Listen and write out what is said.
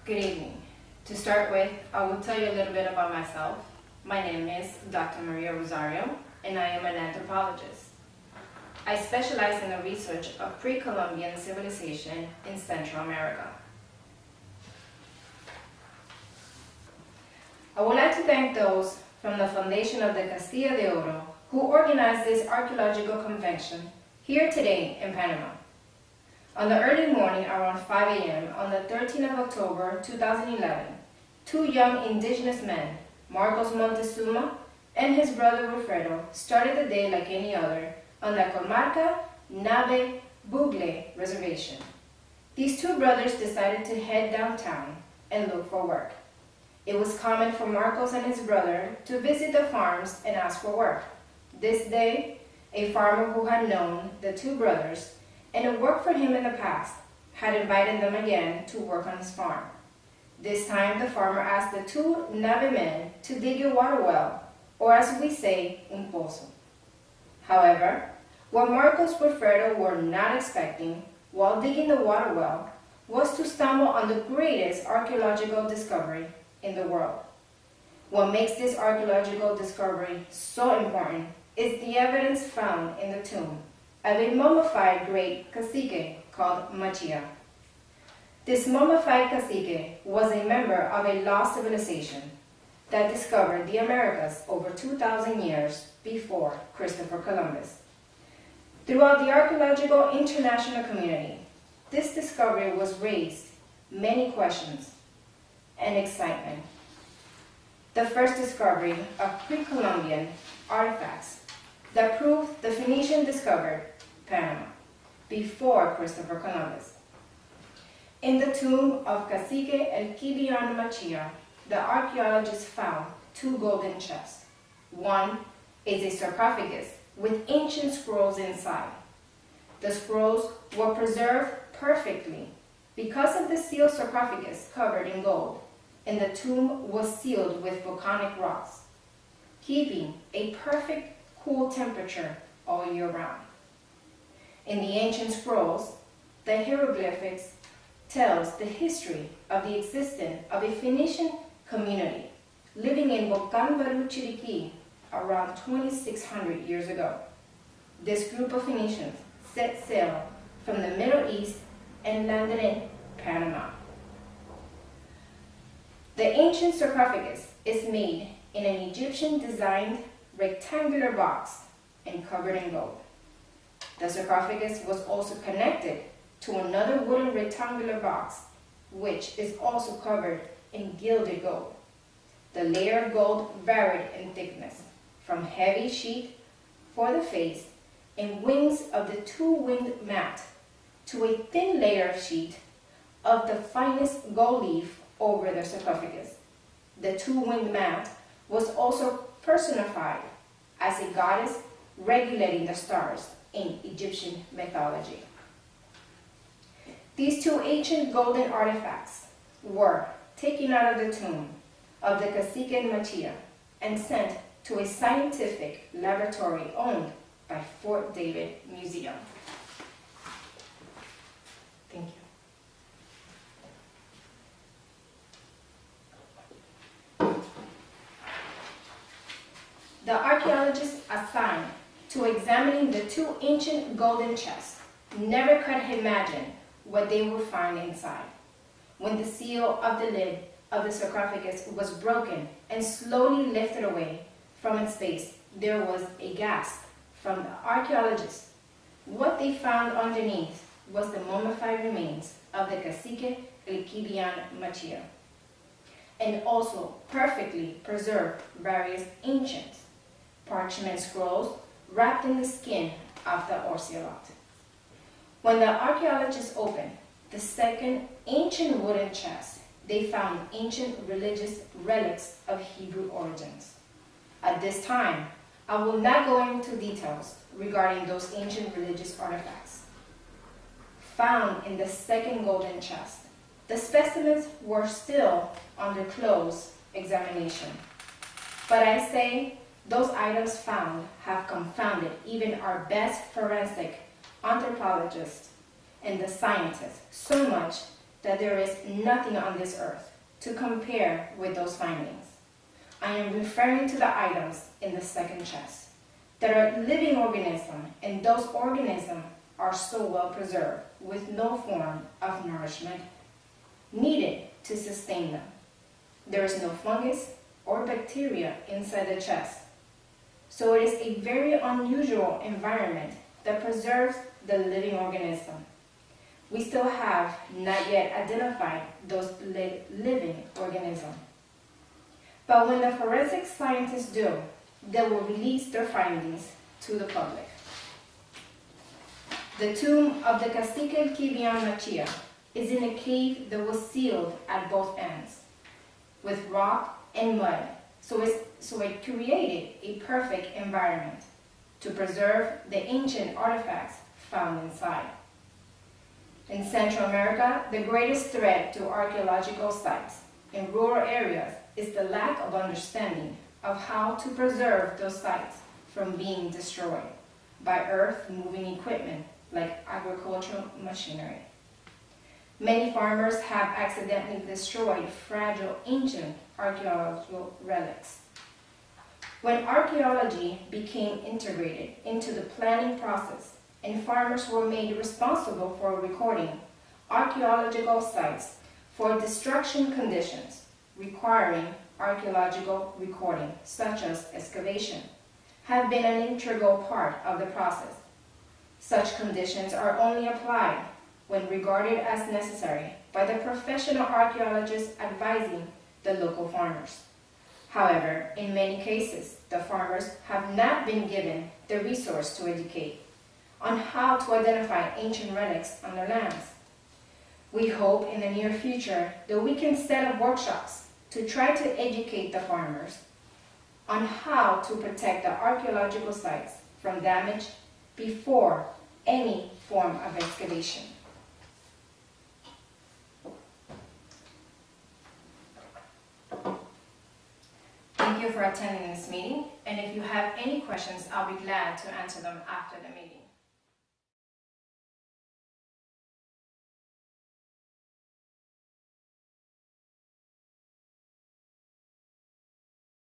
Good evening. To start with, I will tell you a little bit about myself. My name is Dr. Maria Rosario, and I am an anthropologist. I specialize in the research of pre-Columbian civilization in Central America. I would like to thank those from the foundation of the Castilla de Oro who organized this archaeological convention here today in Panama. On the early morning around 5 a.m. on the 13th of October 2011, two young indigenous men, Marcos Montezuma and his brother Wilfredo, started the day like any other on the Comarca Ngäbe-Buglé reservation. These two brothers decided to head downtown and look for work. It was common for Marcos and his brother to visit the farms and ask for work. This day, a farmer who had known the two brothers and had worked for him in the past had invited them again to work on his farm. This time, the farmer asked the two Ngäbe men to dig a water well, or as we say, un pozo. However, what Marcos and Wilfredo were not expecting while digging the water well was to stumble on the greatest archaeological discovery in the world. What makes this archaeological discovery so important is the evidence found in the tomb of a mummified great cacique called Malchia. This mummified cacique was a member of a lost civilization that discovered the Americas over 2,000 years before Christopher Columbus. Throughout the archaeological international community, this discovery was raised many questions and excitement. The first discovery of pre-Columbian artifacts that proved the Phoenicians discovered Panama before Christopher Columbus. In the tomb of Cacique Malchia, the archaeologists found two golden chests. One is a sarcophagus with ancient scrolls inside. The scrolls were preserved perfectly because of the sealed sarcophagus covered in gold, and the tomb was sealed with volcanic rocks, keeping a perfect cool temperature all year round. In the ancient scrolls, the hieroglyphics tells the history of the existence of a Phoenician community living in Volcán Chiriquí around 2,600 years ago. This group of Phoenicians set sail from the Middle East and landed in Panama. The ancient sarcophagus is made in an Egyptian-designed rectangular box and covered in gold. The sarcophagus was also connected to another wooden rectangular box, which is also covered in gilded gold. The layer of gold varied in thickness, from heavy sheet for the face and wings of the two-winged mat to a thin layer of sheet of the finest gold leaf over the sarcophagus. The two-winged mat was also personified as a goddess regulating the stars in Egyptian mythology. These two ancient golden artifacts were taken out of the tomb of the Cacique Malchia and sent to a scientific laboratory owned by Fort David Museum. Thank you. The archaeologists assigned to examining the two ancient golden chests never could imagine what they would find inside. When the seal of the lid of the sarcophagus was broken and slowly lifted away from its base, there was a gasp from the archaeologists. What they found underneath was the mummified remains of the Cacique Malchia, and also perfectly preserved various ancient parchment scrolls wrapped in the skin of the ocelot. When the archaeologists opened the second ancient wooden chest, they found ancient religious relics of Hebrew origins. At this time, I will not go into details regarding those ancient religious artifacts. Found in the second golden chest, the specimens were still under close examination. But I say those items found have confounded even our best forensic anthropologists and the scientists so much that there is nothing on this earth to compare with those findings. I am referring to the items in the second chest that are living organisms, and those organisms are so well preserved with no form of nourishment needed to sustain them. There is no fungus or bacteria inside the chest. So it is a very unusual environment that preserves the living organism. We still have not yet identified those living organisms. But when the forensic scientists do, they will release their findings to the public. The tomb of the Cacique Malchia is in a cave that was sealed at both ends with rock and mud, so it created a perfect environment to preserve the ancient artifacts found inside. In Central America, the greatest threat to archaeological sites in rural areas is the lack of understanding of how to preserve those sites from being destroyed by earth-moving equipment like agricultural machinery. Many farmers have accidentally destroyed fragile ancient archaeological relics. When archaeology became integrated into the planning process and farmers were made responsible for recording archaeological sites for destruction conditions requiring archaeological recording, such as excavation, have been an integral part of the process. Such conditions are only applied when regarded as necessary by the professional archaeologists advising the local farmers. However, in many cases, the farmers have not been given the resource to educate on how to identify ancient relics on their lands. We hope in the near future that we can set up workshops to try to educate the farmers on how to protect the archaeological sites from damage before any form of excavation. Thank you for attending this meeting, and if you have any questions, I'll be glad to answer them after the meeting.